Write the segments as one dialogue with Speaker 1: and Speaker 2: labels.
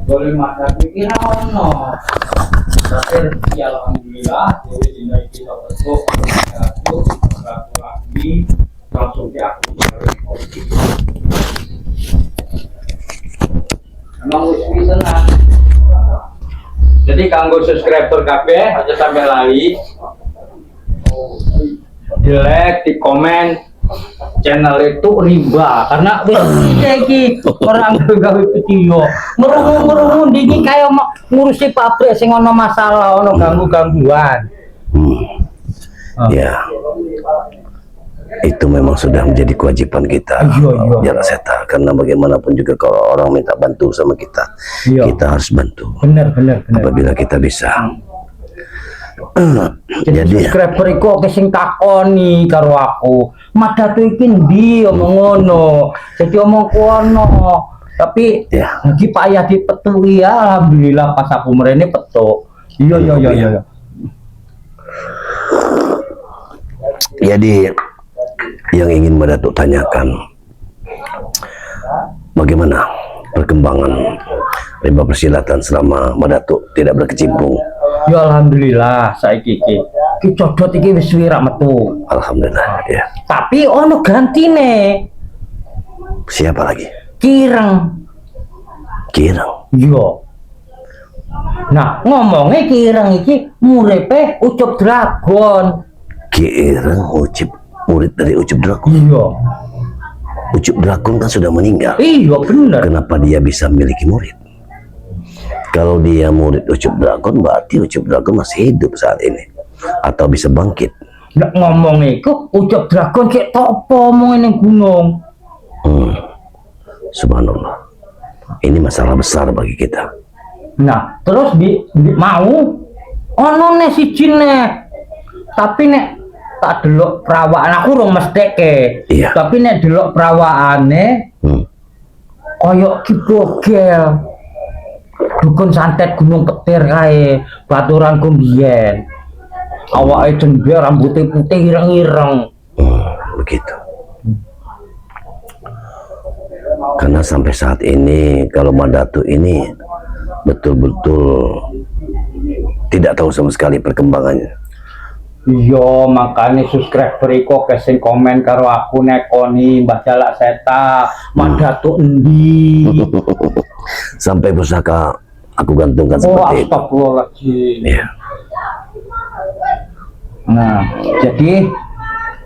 Speaker 1: boleh makan pikir ono. Tapi ya alhamdulillah jadi dina kita betul itu lagi langsung di aku emang wis senang. Jadi kanggo subscriber kabeh aja sampai lali di like, di komen channel itu riba karena iki orang gawe video merungu dingin kayak ngurusi pabrik sing ono masalah ono gangguan.
Speaker 2: Ya, itu memang sudah menjadi kewajiban kita. Jangan seta, karena bagaimanapun juga kalau orang minta bantu sama kita, kita harus bantu.
Speaker 1: Benar.
Speaker 2: Apabila kita bisa.
Speaker 1: Jadi subscriber iku oke sing takoni karo aku. Madatu iki ndi omong ngono. Jadi omong kono. Tapi lagi payah dipetui ya alhamdulillah pas aku mrene petuk. Iya.
Speaker 2: Jadi yang ingin Madatuk tanyakan, bagaimana perkembangan rimba persilatan selama Madatuk tidak berkecimpung?
Speaker 1: Ya alhamdulillah saiki iki codot iki wis wirak metu.
Speaker 2: Alhamdulillah ya.
Speaker 1: Tapi ono gantine.
Speaker 2: Siapa lagi?
Speaker 1: Kireng.
Speaker 2: Iya.
Speaker 1: Nah, ngomongnya Kireng iki murepe Ucup Dragon.
Speaker 2: Kireng murid dari Ucup Dragon.
Speaker 1: Iya.
Speaker 2: Ucup Dragon kan sudah meninggal.
Speaker 1: Iya benar.
Speaker 2: Kenapa dia bisa memiliki murid? Kalau dia murid Ucup Dragon, berarti Ucup Dragon masih hidup saat ini atau bisa bangkit.
Speaker 1: Nggak ngomong itu Ucup Dragon kayak topo omongin yang gunung.
Speaker 2: Subhanallah. Ini masalah besar bagi kita.
Speaker 1: Nah, terus mau ono nek siji nek. Tapi nek tak delok perawakan aku rong mestheke.
Speaker 2: Iya.
Speaker 1: Tapi nek delok perawakane koyok ki bogel. Dukun santet Gunung Petir kae, baturan kumbien. Awake jember, rambutnya putih ireng-ireng.
Speaker 2: Begitu. Karena sampai saat ini kalau Madatu ini betul-betul tidak tahu sama sekali perkembangannya.
Speaker 1: Iya, makanya subscriber iku kesing komen karo aku nekoni Mbah Jalak Seta, Madatu endi.
Speaker 2: Sampai pusaka aku gantungkan seperti itu.
Speaker 1: Astagfirullahaladzim.
Speaker 2: Iya.
Speaker 1: Nah, jadi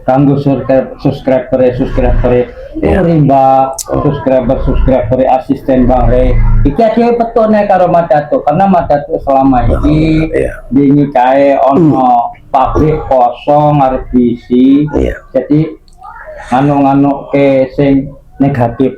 Speaker 1: kanggo subscriber rimba subscriber asisten Bang Rey iki aja petone karo Madatu karena Madatu selama ini dingi kae ono pabrik kosong arep diisi. Jadi nganu ke sing negatif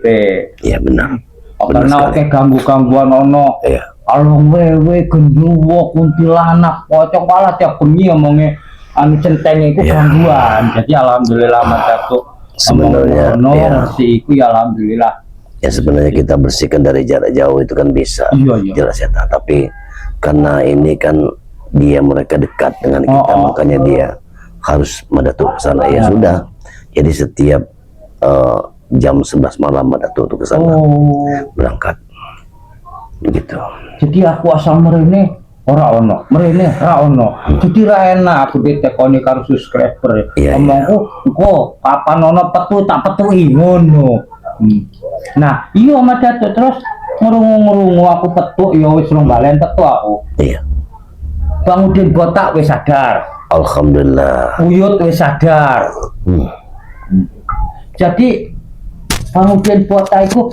Speaker 2: Iya benar.
Speaker 1: Karena gangguan ono. Alung wewe gendruwo kuntilanak pocong pala tiap bengi omongnya anu centeng itu gangguan. Jadi alhamdulillah Madatu
Speaker 2: sebenarnya
Speaker 1: bersih itu ya alhamdulillah.
Speaker 2: Ya sebenarnya kita bersihkan dari jarak jauh itu kan bisa. Jelas ya. Tapi karena ini kan mereka dekat dengan kita, makanya dia harus Madatu ke sana. Ya sudah. Jadi setiap jam 11 malam Madatu ke sana berangkat. Begitu.
Speaker 1: Jadi aku asal merene ora ono. Jadi ra enak aku ditekoni karo subscriber. Omongku engko kapan ono petu tak petui ngono. Nah, iya Madatu terus ngrungu aku petuk ya wis rong balen petuk aku.
Speaker 2: Iya.
Speaker 1: Bang Udin Botak wis sadar.
Speaker 2: Alhamdulillah.
Speaker 1: Uyut wis sadar. Jadi Bang Udin Botak iku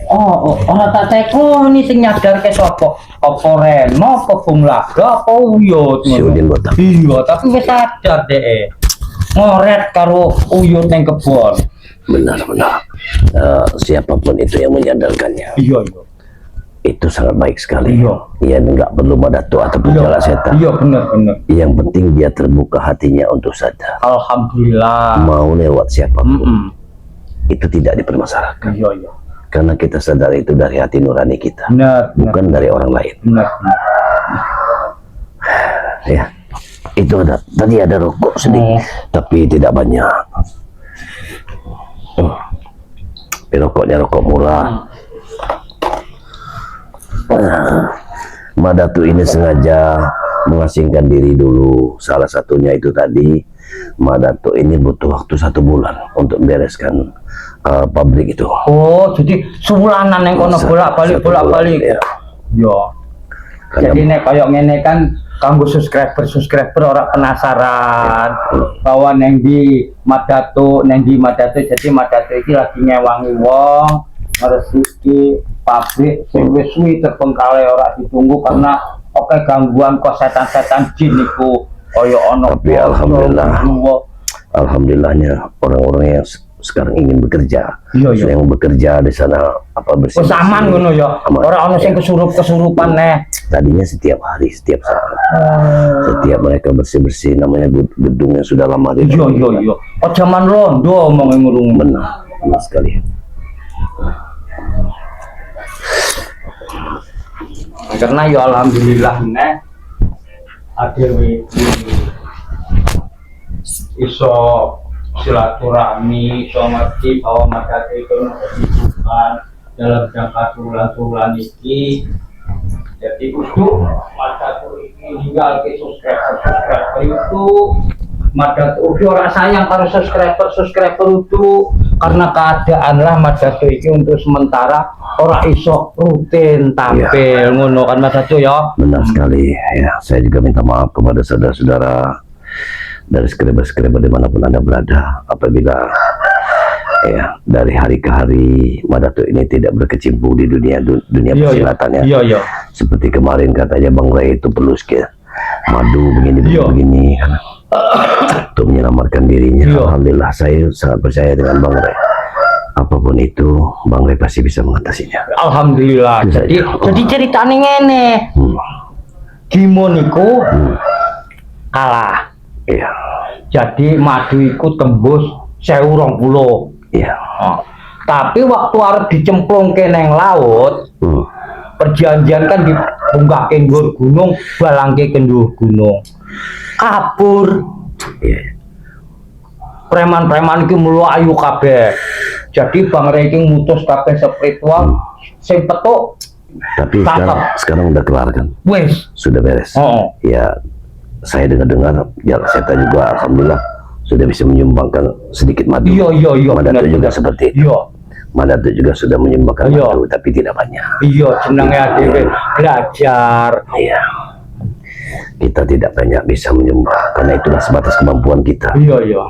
Speaker 1: orang tak tekoni sing nyadar ke sapa? Apa Reno, apa Bung Laga, apa Uyut?
Speaker 2: Si Udin Botak.
Speaker 1: Iya, tapi wis sadar dhek. Ngoret karo Uyut ning kebon.
Speaker 2: Benar. Siapapun itu yang menyadarkannya.
Speaker 1: Iya.
Speaker 2: Itu sangat baik sekali.
Speaker 1: Iya.
Speaker 2: Enggak perlu Madatu ataupun Jalak Seta.
Speaker 1: Iya, benar.
Speaker 2: Yang penting dia terbuka hatinya untuk sadar.
Speaker 1: Alhamdulillah.
Speaker 2: Mau lewat siapapun. Itu tidak dipermasalahkan.
Speaker 1: Iya.
Speaker 2: Karena kita sadar itu dari hati nurani kita, bukan dari orang lain.
Speaker 1: Benar.
Speaker 2: Ya, itu tadi ada rokok sedikit, tapi tidak banyak. Rokoknya rokok murah. Mbak Datu ini sengaja mengasingkan diri dulu. Salah satunya itu tadi, Mbak Datu ini butuh waktu 1 bulan untuk bereskan pabrik itu.
Speaker 1: Oh, jadi sebulanan yang kono bolak-balik.
Speaker 2: Ya.
Speaker 1: Yo. Jadi nek koyo ngene kan kanggo subscriber orang penasaran bahwa neng di Madatu jadi Madatu iki lagi ngewangi wong ngresiki pabrik sing wis suwi terbengkalai ora ditunggu karena oke gangguan kok setan-setan jin niku koyo ono.
Speaker 2: Tapi alhamdulillahnya orang-orang yang sekarang ingin bekerja, yang bekerja di sana bersih.
Speaker 1: Aman ngono ya. Ora ono sing kesurupan nih.
Speaker 2: Tadinya setiap hari, setiap saat, setiap mereka bersih-bersih, namanya gedung yang sudah lama.
Speaker 1: Iya. Oh zaman rondo omongin ngurung.
Speaker 2: Benar sekali.
Speaker 1: Karena ya alhamdulillah nih ada iso silaturahmi, iso ngerti bahwa Madatu itu membutuhkan dalam jangka bulan-bulan ini. Jadi untuk Madatu ini hingga ke subscriber itu Madatu orang sayang para subscriber itu karena keadaan lah Madatu ini untuk sementara orang iso rutin tampil ngono kan Madatu ya.
Speaker 2: Benar sekali ya. Saya juga minta maaf kepada saudara-saudara dari skriber-skriber dimanapun Anda berada apabila ya dari hari ke hari Madatu ini tidak berkecimpung di dunia persilatan ya. Seperti kemarin katanya Bang Ray itu perlu madu begini kan untuk menyelamatkan dirinya. Alhamdulillah saya sangat percaya dengan Bang Ray. Apapun itu Bang Ray pasti bisa mengatasinya.
Speaker 1: Alhamdulillah. Jadi ceritanya ngene. Gimo niku kalah.
Speaker 2: Iya.
Speaker 1: Jadi madu iku tembus 1020.
Speaker 2: Iya.
Speaker 1: Tapi waktu arep dicemplungke neng laut, perjanjian kan dibungkake nggur gunung, balangke kendhuwur gunung. Kabur.
Speaker 2: Iya.
Speaker 1: Preman-preman iki mulu ayu kabeh. Jadi Bang Ray iki ngutus kabeh spiritual sing petuk.
Speaker 2: Tapi sekarang udah kelar kan?
Speaker 1: Wes,
Speaker 2: sudah beres. Ya, saya dengar ya Seta juga alhamdulillah sudah bisa menyumbangkan sedikit madu.
Speaker 1: Iya.
Speaker 2: Madatu juga seperti itu. Madatu juga sudah menyumbangkan madu, tapi tidak banyak.
Speaker 1: Iya, senangnya dhewe belajar.
Speaker 2: Iya. Kita tidak banyak bisa menyumbang karena itulah sebatas kemampuan kita.
Speaker 1: Iya.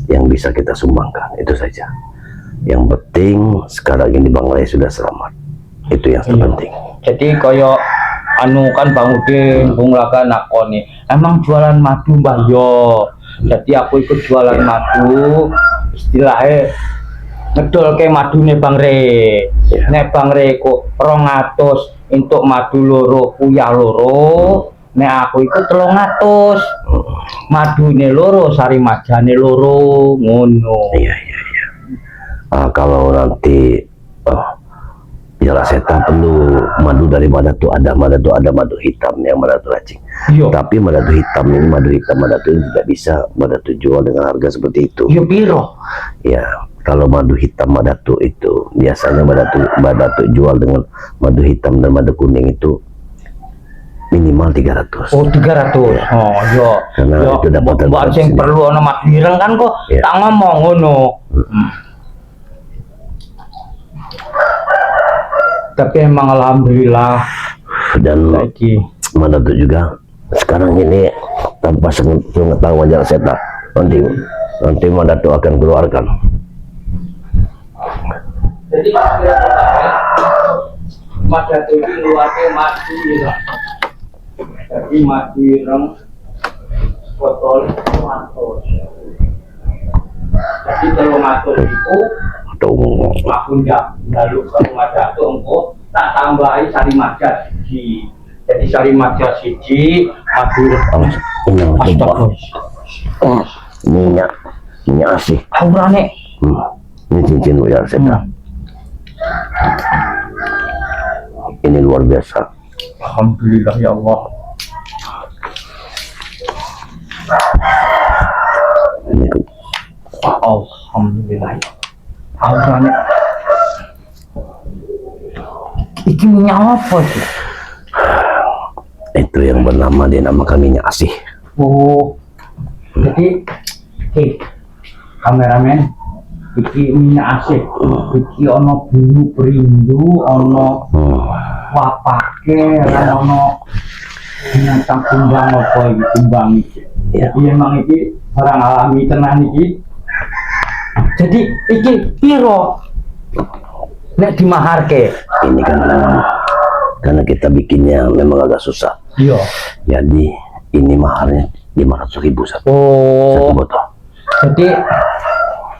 Speaker 2: Yang bisa kita sumbangkan itu saja. Yang penting sekarang ini Bang Ray sudah selamat. Itu yang terpenting. Jadi
Speaker 1: koyo anu kan Bang Udin Bung Laga nakoni emang jualan madu Mbah yo. Jadi aku ikut jualan madu istilahnya ngedol ke madune Bang Ray. Nek Bang Ray ku 200 untuk madu loro uyah loro, nek aku ikut 300 madune loro sari majane loro ngono.
Speaker 2: Iya. Kalau nanti jelas Seta perlu madu dari Madatu ada madu hitam yang Madatu racing. Tapi Madatu hitam ini Madatu ini tidak bisa Madatu jual dengan harga seperti itu.
Speaker 1: Iya piro?
Speaker 2: Ya, kalau madu hitam Madatu itu biasanya Madatu jual dengan madu hitam dan madu kuning itu minimal 300.
Speaker 1: Oh 300. Oh iya.
Speaker 2: Karena itu dapat
Speaker 1: sing perlu ana mak ireng kan kok tak ngomong ngono. Tapi emang alhamdulillah
Speaker 2: dan Madatu juga sekarang ini tanpa pengetahuan Jal Seta nanti Madatu akan keluarkan.
Speaker 1: Jadi Madatu ini keluarnya madu ya. Jadi madu ireng botol 300. Jadi 300 itu aku ndak lalu kalau Madatu engko tak tambahi sari maja siji. Jadi sari maja siji madu
Speaker 2: minyak asih
Speaker 1: aurane
Speaker 2: ini cincin ya Seta. Ini luar biasa.
Speaker 1: Alhamdulillah ya Allah.
Speaker 2: Ini
Speaker 1: alhamdulillah. Aurane iki minyak apa sih?
Speaker 2: itu yang bernama dinamakan minyak asih.
Speaker 1: Oh, jadi kameramen, iki minyak asih, iki ono bulu perindu, ono wapake, lan ono binatang kumbang apa iki kumbang iki.
Speaker 2: Ya.
Speaker 1: Jadi emang iki barang alami tenan iki. Jadi iki piro nek dimaharke?
Speaker 2: Ini kan karena kita bikinnya memang agak susah.
Speaker 1: Iya.
Speaker 2: Jadi ini maharnya 500.000 satu botol.
Speaker 1: Jadi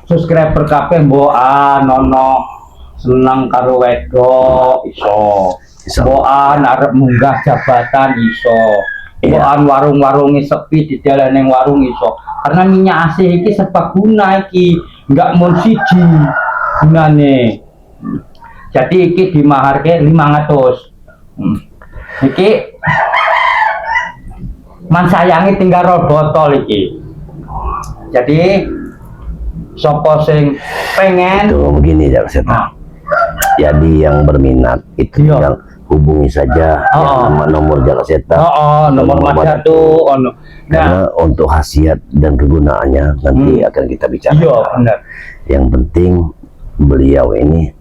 Speaker 1: subscriber kabeh mbokan ono seneng karo wedok iso. Mbokan arep munggah jabatan iso. Mbokan warung-warunge sepi di dalan ning warung iso. Karena minyak asih iki serbaguna iki, enggak mun siji gunane. Jadi iki dimaharke 500. Iki man sayangi tinggal rol botol iki. Jadi sopo sing pengen
Speaker 2: Tuh begini ya Seta. Jadi yang berminat itu yang hubungi saja yang nomor Jaka Seta.
Speaker 1: Nomor Madatu ono.
Speaker 2: Karena untuk khasiat dan kegunaannya nanti akan kita bicara.
Speaker 1: Iya, benar.
Speaker 2: Yang penting beliau ini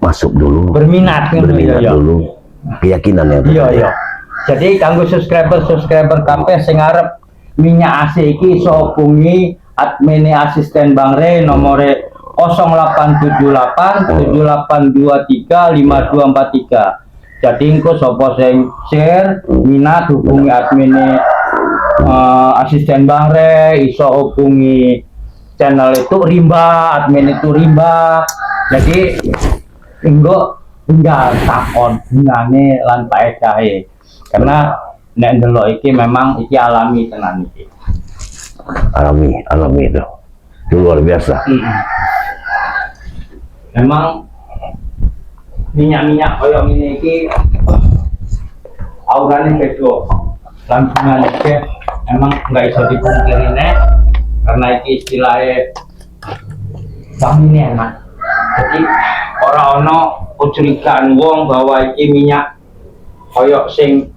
Speaker 2: masuk dulu, berminat dulu, keyakinan yang
Speaker 1: iya. Jadi kanggo subscriber kabeh sing arep minyak asih iki iso hubungi admin asisten Bang Re nomore 0878 7823 5243. Jadi engko sapa sing share minat hubungi admin asisten Bang Re, iso hubungi channel itu Rimba, admin itu Rimba. Jadi engko tinggal takon gunane lan paedahe. Karena nek ndelok iki memang iki alami tenan iki.
Speaker 2: Alami itu luar biasa.
Speaker 1: Memang minyak koyo ngene iki aurane beda. Lantungan iki emang nggak iso dipungkiri nek karena iki istilahnya wangi enak. Jadi ora ono kecurigaan wong bahwa iki minyak koyo sing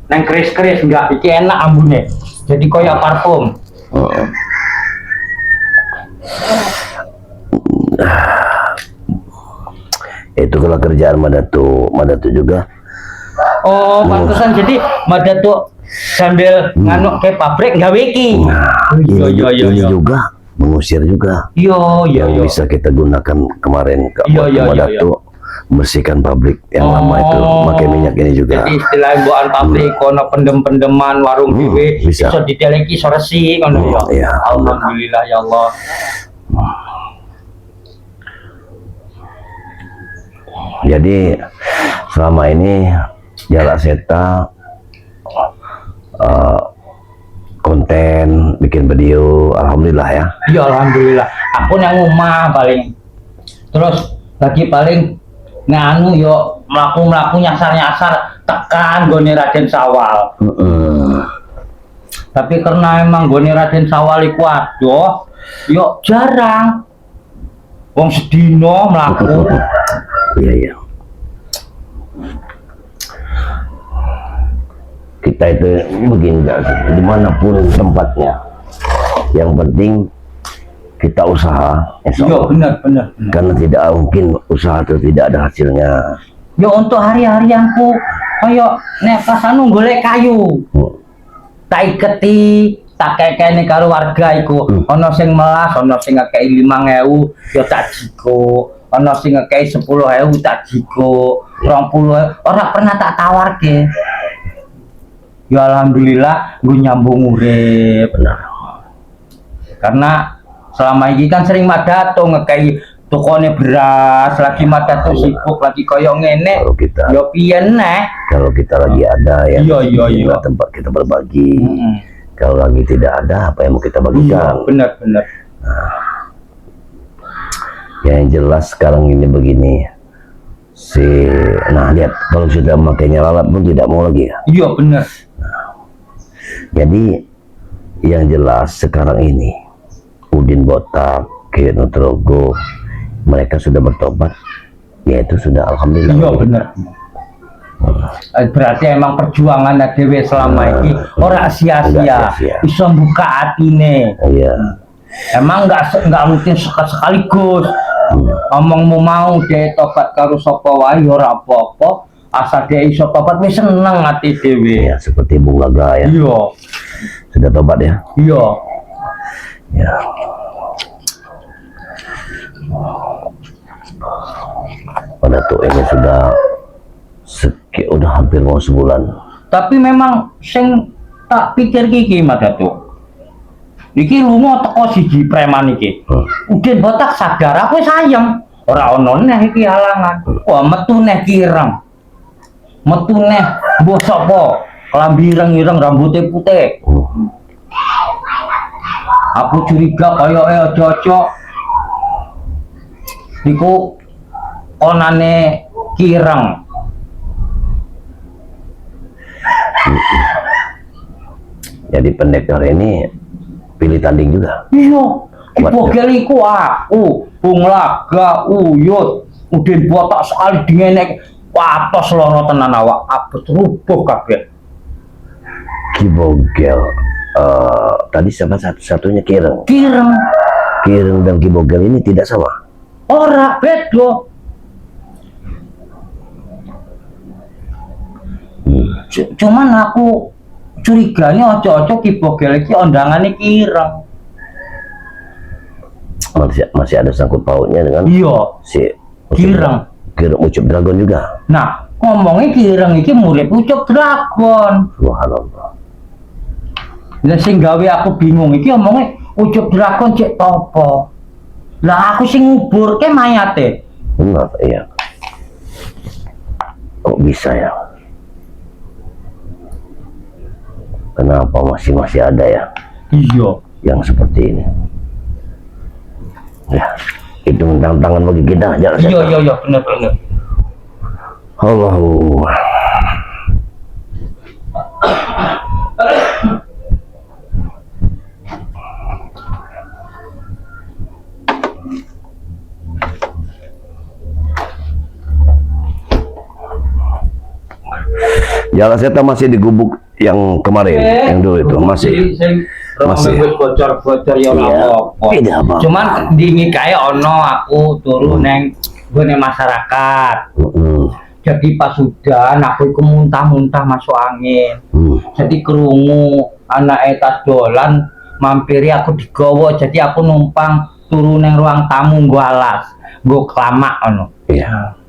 Speaker 1: neng keris-keris, enggak, iki enak ambune. Jadi koyo parfum.
Speaker 2: Itu kalau kerjaan Madatu juga.
Speaker 1: Oh, pantesan jadi Madatu sambil nganuk ke pabrik gawe iki.
Speaker 2: Ini juga mengusir juga.
Speaker 1: Iya.
Speaker 2: Bisa kita gunakan kemarin ke Madatu. Bersihkan pabrik yang lama itu pakai minyak ini juga.
Speaker 1: Jadi istilah buan pabrik kono pendem-pendeman warung dhewe
Speaker 2: bisa
Speaker 1: dideleki iso resik ngono ya. Alhamdulillah ya Allah.
Speaker 2: Jadi selama ini Jaka Seta konten bikin video, alhamdulillah ya.
Speaker 1: Iya alhamdulillah. Aku nang omah paling. Terus lagi paling nganu yo mlaku nyasar tekan gone Raden Sawal. Tapi karena emang gone Raden Sawal iku adoh, yo jarang. Wong sedino mlaku.
Speaker 2: Iya. Kita itu begini dimanapun tempatnya. Yang penting kita usaha.
Speaker 1: Iya benar.
Speaker 2: Karena tidak mungkin usaha itu tidak ada hasilnya.
Speaker 1: Yo untuk hari-harianku koyo nek pas anu golek kayu. Tak iketi, tak kekene karo warga iku. Ana sing melas, ana sing ngekeki 5.000 yo tak jiko. Ana sing ngekeki 10.000 tak jiko. 20.000 ora pernah tak tawarke. Ya alhamdulillah gue nyambung urip. Benar. Karena selama ini kan sering Madatu ngekei tukone beras, lagi Madatu sibuk lagi koyo ngene. Yo piye neh. Kalau kita lagi ada ya iya.
Speaker 2: Tempat kita berbagi. Kalau lagi tidak ada apa yang mau kita bagikan.
Speaker 1: Benar.
Speaker 2: Yang jelas sekarang ini begini. Nah lihat kalau sudah makainya lalat pun tidak mau lagi ya.
Speaker 1: Iya benar.
Speaker 2: Jadi yang jelas sekarang ini Udin Botak, Keno Trogo, mereka sudah bertobat, yaitu sudah alhamdulillah.
Speaker 1: Iya benar. Berarti emang perjuangan dewe selama ini ora sia-sia, bisa buka hatine.
Speaker 2: Iya.
Speaker 1: Emang nggak rutin sekaligus. Omongmu mau deh tobat karo sapa wae ora apa-apa, asal dia iso tobat wis seneng ati dhewe.
Speaker 2: Ya, seperti Bung Gaga ya.
Speaker 1: Iya.
Speaker 2: Sudah tobat ya?
Speaker 1: Iya.
Speaker 2: Ya. Pada tuh ini udah hampir mau sebulan.
Speaker 1: Tapi memang sing tak pikir iki Mas Datuk. Iki lunga teko siji preman iki. Udin botak sadar aku sayang. Ora ono neh iki halangan. Wah metu neh kirang. Metu neh mbok sapa? Klambi ireng-ireng rambutnya putih. Aku curiga kaya cocok. Iku onane kirang.
Speaker 2: Jadi pendekar ini pilih tanding juga.
Speaker 1: Iya, Kibogel iku aku, Bung Laga, Uyut, Udin botak sekali dingenek, watos loro tenan awak, abet rubuh kabeh.
Speaker 2: Kibogel, tadi siapa satu-satunya Kireng?
Speaker 1: Kireng.
Speaker 2: Kireng dan Kibogel ini tidak sama?
Speaker 1: Ora, beda. Cuman aku curiganya ojo-ojo Kibogel iki ondangane Kireng.
Speaker 2: Masih ada sangkut pautnya dengan si
Speaker 1: Kireng.
Speaker 2: Kireng Ucup Dragon juga.
Speaker 1: Nah, ngomongnya Kireng iki murid Ucup Dragon.
Speaker 2: Subhanallah.
Speaker 1: Lah sing gawe aku bingung iki omongnya Ucup Dragon cek topo. Lah aku sing nguburke mayate.
Speaker 2: Benar, iya. Kok bisa ya? Kenapa masih ada ya?
Speaker 1: Iya.
Speaker 2: Yang seperti ini. Ya, itu tantangan bagi kita.
Speaker 1: Iya, benar.
Speaker 2: Allahu. Jalan Setan masih di gubuk yang kemarin, yang dulu itu masih
Speaker 1: bocor-bocor ya apa. Cuman dingi kayak ono aku turu neng gone masyarakat. Jadi pas sudah aku iku muntah-muntah masuk angin. Jadi kerungu anak tas dolan mampiri aku digowo, jadi aku numpang turu neng ruang tamu nggo alas, nggo kelamak ono.
Speaker 2: Iya.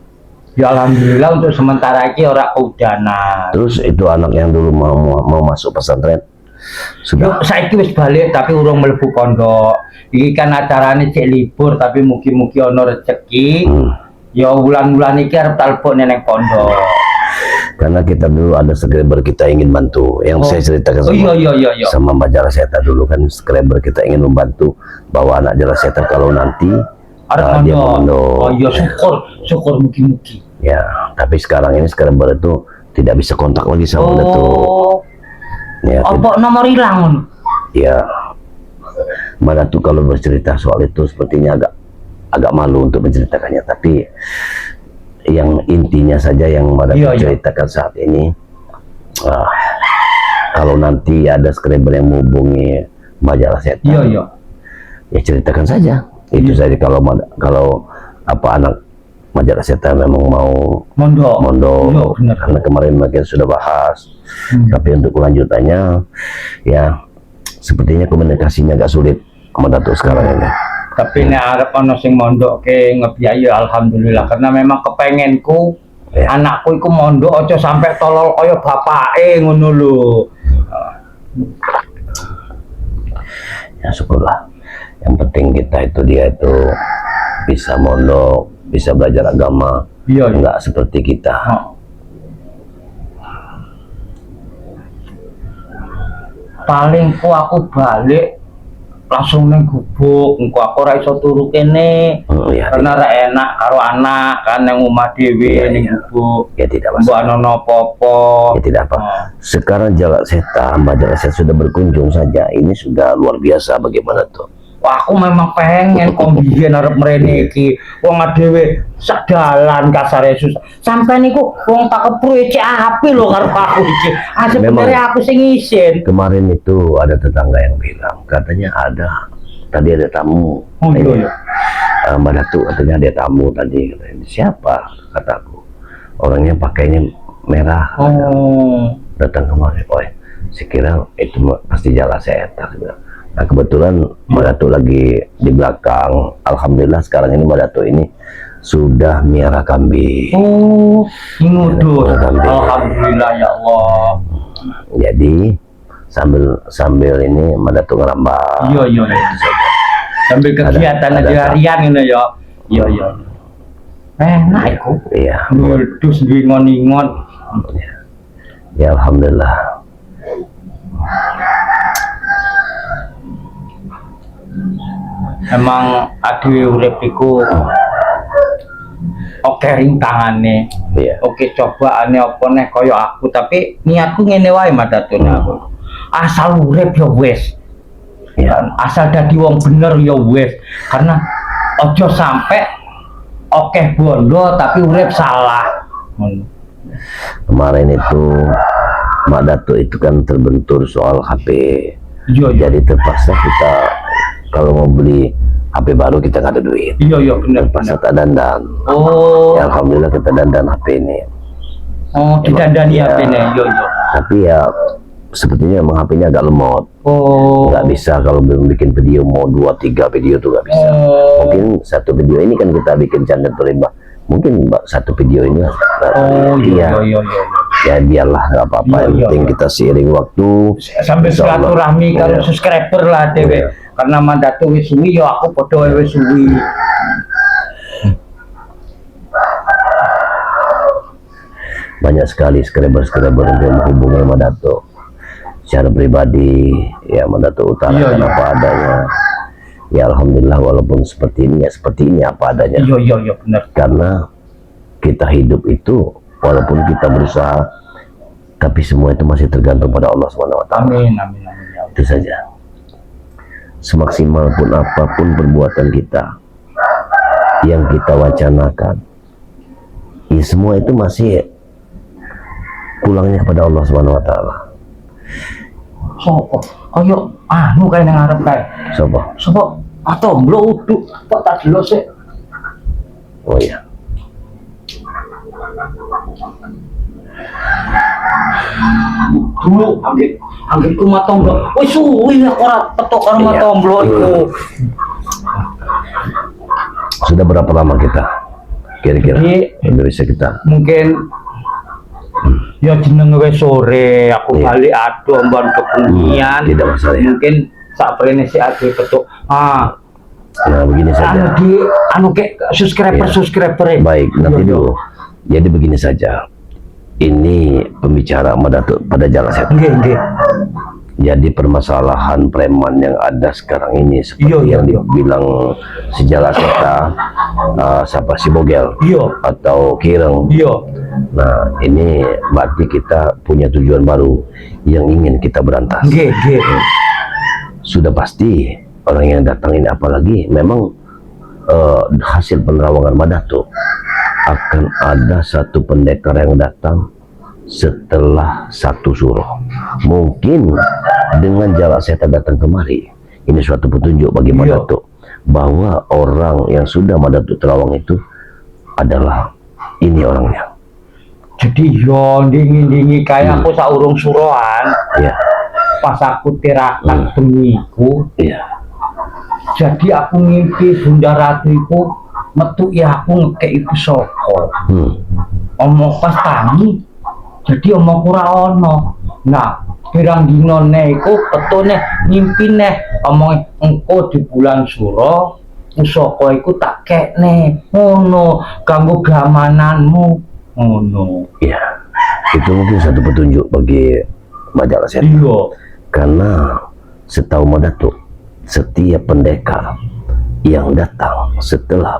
Speaker 1: Ya alhamdulillah untuk sementara ini ora kehujanan.
Speaker 2: Terus itu anak yang dulu mau masuk pesantren sudah.
Speaker 1: Saya wis balik tapi urung mlebu pondok. Iki kan acarane cek libur tapi mugi-mugi ono rezeki. Ya bulan-bulan iki arep talpuk neneng pondok.
Speaker 2: Karena kita dulu ada subscriber kita ingin bantu, yang saya ceritakan sama Mbak Jala Seta dulu kan, subscriber kita ingin membantu bawa anak Jala Seta kalau nanti dia mau.
Speaker 1: Oh iya, syukur mugi-mugi.
Speaker 2: Ya, tapi sekarang ini subscriber itu tidak bisa kontak lagi sama Datuk. Ya,
Speaker 1: apa nomor hilang?
Speaker 2: Ya, Mbak Datuk kalau bercerita soal itu sepertinya agak malu untuk menceritakannya, tapi yang intinya saja yang Mbak Datuk ceritakan saat ini, kalau nanti ada subscriber yang menghubungi Mbak Jala Seta, ya ceritakan saja. Itu saja kalau apa anak Jala Seta memang mau mondok, karena kemarin bagian sudah bahas. Tapi untuk kelanjutannya ya sepertinya komunikasinya agak sulit sama Datuk sekarang ini.
Speaker 1: Tapi ini harap ono sing mondok ke ngebiayai alhamdulillah, karena memang kepengenku anakku iku mondok aja sampai tolol kaya bapake ngono lho.
Speaker 2: Ya syukurlah. Yang penting dia itu bisa mondok, bisa belajar agama, enggak seperti kita.
Speaker 1: Paling aku balik langsung neng gubuk, aku ora iso turu kene. Karena ra enak karo anak kan nang omah dhewe ning gubuk.
Speaker 2: Ya tidak masalah.
Speaker 1: Mbok ana apa-apa.
Speaker 2: Ya tidak apa. Sekarang Jala Seta, Mbak Jala Seta sudah berkunjung saja. Ini sudah luar biasa bagaimana tuh.
Speaker 1: Wah, aku memang pengen kombien arep mrene iki. Wong dhewe sak dalan kasare susah. Sampai niku wong tak kepru cek api lho karo aku iki. Sebenarnya aku sing isin.
Speaker 2: Kemarin itu ada tetangga yang bilang, katanya tadi ada tamu.
Speaker 1: Oh iya.
Speaker 2: Mbak Datu katanya ada tamu tadi. Katanya, siapa? Kataku. Orangnya pakainya merah.
Speaker 1: Oh.
Speaker 2: Datang kemarin. Oh, saya kira itu pasti jala setan. Nah kebetulan Mbak Datu lagi di belakang. Alhamdulillah sekarang ini Mbak Datu ini sudah miara kambing.
Speaker 1: Oh, ngudus. Alhamdulillah ya Allah.
Speaker 2: Jadi sambil ini Mbak Datu ngerambah.
Speaker 1: Iya. Sambil kegiatan aja harian ini ya. Iya. Enak iku.
Speaker 2: Iya.
Speaker 1: Ngudus ngingon-ngingon.
Speaker 2: Ya alhamdulillah.
Speaker 1: Emang aduh urip iku oke rintangannya.
Speaker 2: Iya.
Speaker 1: Oke cobaane apa nih kaya aku, tapi niatku ngene wae madatune aku. Asal urip ya wis. Ya, asal dadi wong bener ya wis. Karena ojo sampai oke bondo tapi urip salah.
Speaker 2: Kemarin itu Mbak Datu itu kan terbentur soal HP.
Speaker 1: Iya.
Speaker 2: Jadi terpaksa kita kalau mau beli HP baru kita nggak ada duit.
Speaker 1: Iya benar.
Speaker 2: Terpaksa tak dandan.
Speaker 1: Oh.
Speaker 2: Ya alhamdulillah kita dandan HP ini.
Speaker 1: Oh, didandani
Speaker 2: Ya,
Speaker 1: HP-nya. Iya.
Speaker 2: Tapi ya sepertinya emang HP-nya agak lemot.
Speaker 1: Oh.
Speaker 2: Nggak bisa kalau belum bikin video mau 2-3 video tuh nggak bisa.
Speaker 1: Oh.
Speaker 2: Mungkin satu video ini kan kita bikin channel Turimba. Mungkin satu video ini.
Speaker 1: Oh iya.
Speaker 2: Ya biarlah nggak apa-apa. Yang penting kita seiring waktu.
Speaker 1: Sambil silaturahmi kalau subscriber lah dewe. Karena Mandatu wis suwi ya aku padha wis suwi.
Speaker 2: Banyak sekali subscriber yang menghubungi Mandatu secara pribadi. Ya Mandatu utarakan apa adanya. Ya alhamdulillah walaupun seperti ini ya seperti ini apa adanya.
Speaker 1: Iya benar.
Speaker 2: Karena kita hidup itu walaupun kita berusaha, tapi semua itu masih tergantung pada Allah SWT.
Speaker 1: Amin.
Speaker 2: Itu saja. Semaksimal pun apapun perbuatan kita yang kita wacanakan, ya semua itu masih pulangnya kepada Allah SWT.
Speaker 1: Sopo? Ayo, anu kae nang arep kae. Sopo? Atau mblo uduk, kok tak delok sik.
Speaker 2: Oh iya.
Speaker 1: Dulu anggit ku matomblo. Wis suwi ora petok karo matomblo iku.
Speaker 2: Sudah berapa lama kita? Kira-kira Indonesia kita?
Speaker 1: Mungkin ya jeneng wis sore, aku balik aduh mbon kebengian.
Speaker 2: Tidak masalah.
Speaker 1: Mungkin sak prene si aduh petuk.
Speaker 2: Nah begini saja.
Speaker 1: Anu ke subscriber.
Speaker 2: Baik, nanti dulu. Jadi begini saja. Ini pembicara Mandatu pada jalan setan.
Speaker 1: Nggih.
Speaker 2: Jadi permasalahan preman yang ada sekarang ini seperti yang dibilang sejarah kita siapa si Bogel atau Kireng. Nah ini berarti kita punya tujuan baru yang ingin kita berantas. Sudah pasti orang yang datang ini apalagi memang hasil penerawangan Mandatu akan ada satu pendekar yang datang setelah satu suruh. Mungkin dengan jalan setan datang kemari, ini suatu petunjuk bagi Mandatu bahwa orang yang sudah Mandatu terawang itu adalah ini orangnya.
Speaker 1: Jadi yo dingin kayak aku saurung suruhan. Pas aku tirakan bengiku. Jadi aku ngimpi Bunda Ratu iku metu ya aku ngekek iku sapa. Omong pas tangi. Jadi omong ora ono. Nah, pirang dinone iku petune ngimpine omong engko di bulan Suro pusaka iku tak kekne. Ngono, kanggo gamananmu. Ngono.
Speaker 2: Iya. Itu mungkin satu petunjuk bagi majalah setan. Karena setahu Mandatu setiap pendekar yang datang setelah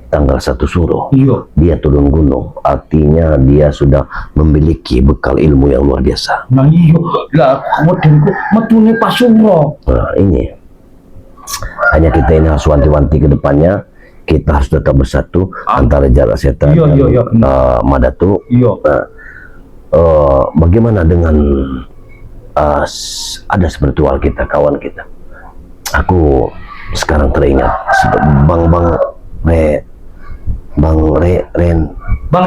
Speaker 2: tanggal 1 Suro, dia turun gunung, artinya dia sudah memiliki bekal ilmu yang luar biasa.
Speaker 1: Nah lah kemudian metune pas Suro.
Speaker 2: Nah ini makanya kita ini harus wanti-wanti ke depannya, kita harus tetap bersatu antara Jarak Setan dan Madatu. Bagaimana dengan ada spiritual kita, kawan kita? Aku sekarang teringat Bang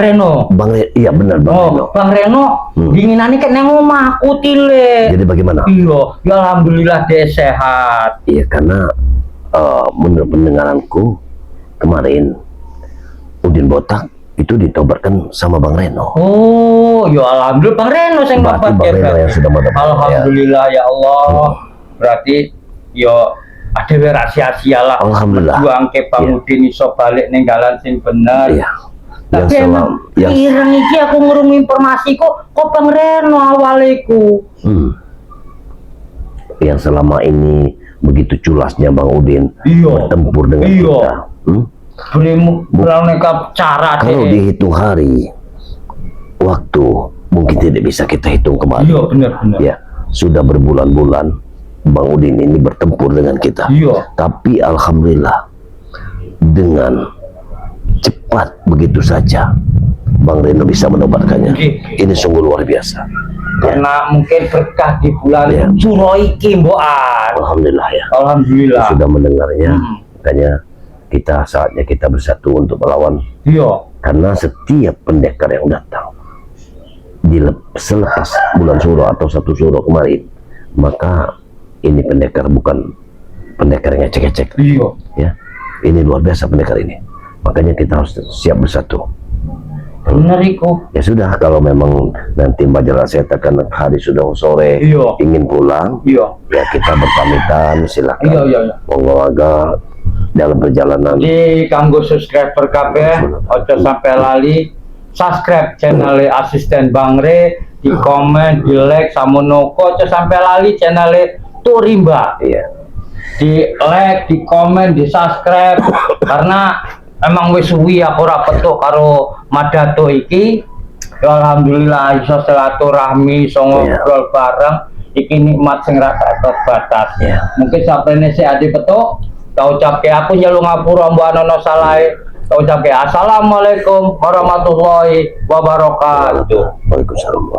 Speaker 2: Reno. Iya benar Bang Reno.
Speaker 1: Bang Reno, dinginane kan nang omahku tile.
Speaker 2: Jadi bagaimana?
Speaker 1: Iya, ya alhamdulillah dia sehat.
Speaker 2: Iya, karena menurut pendengaranku kemarin Udin Botak itu ditobatkan sama Bang Reno.
Speaker 1: Oh, ya alhamdulillah Bang Reno sing
Speaker 2: Bang Reno yang sudah mendapat.
Speaker 1: Alhamdulillah ya Allah. Berarti yo ada rahasia lah.
Speaker 2: Alhamdulillah.
Speaker 1: Juang ke Bang Udin iso balik ning dalan sing bener.
Speaker 2: Iya.
Speaker 1: Tapi emang ireng iki aku ngurung informasi kok Bang Reno awaleku.
Speaker 2: Yang selama ini begitu culasnya Bang Udin bertempur dengan kita.
Speaker 1: Cara
Speaker 2: kalau dihitung hari, waktu mungkin tidak bisa kita hitung kemarin.
Speaker 1: Iya benar.
Speaker 2: Ya, sudah berbulan-bulan Bang Udin ini bertempur dengan kita. Tapi alhamdulillah dengan cepat begitu saja Bang Reno bisa menobatkannya. Ini sungguh luar biasa.
Speaker 1: Karena mungkin berkah di bulan Suro iki mbokan.
Speaker 2: Alhamdulillah ya.
Speaker 1: Alhamdulillah.
Speaker 2: Sudah mendengarnya. Makanya saatnya kita bersatu untuk melawan. Karena setiap pendekar yang datang selepas bulan Suro atau 1 Suro kemarin, maka ini pendekar bukan pendekar yang ngecek-ngecek. Ya, ini luar biasa pendekar ini. Makanya kita harus siap bersatu.
Speaker 1: Benar Iko. Ya
Speaker 2: sudah, kalau memang nanti Majalah Setan kan hari sudah sore ingin pulang, ya kita berpamitan, silakan. Monggo aga dalam perjalanan.
Speaker 1: Di kanggo subscriber kabeh, ojo sampai lali subscribe channel asisten Bang Re, di komen, di like, samonoko, ojo sampai lali channel Turimba. Di like, di komen, di subscribe karena emang wis suwi aku ora petuk karo Madatu iki. Ya alhamdulillah iso silaturahmi, iso ngobrol bareng. Iki nikmat sing ra terbatas. Mungkin saprene sik ade petuk, tak ucapke aku nyeluk ngapura mbok ana salahe. Tak ucapke assalamualaikum warahmatullahi wabarakatuh.
Speaker 2: Waalaikumsalam.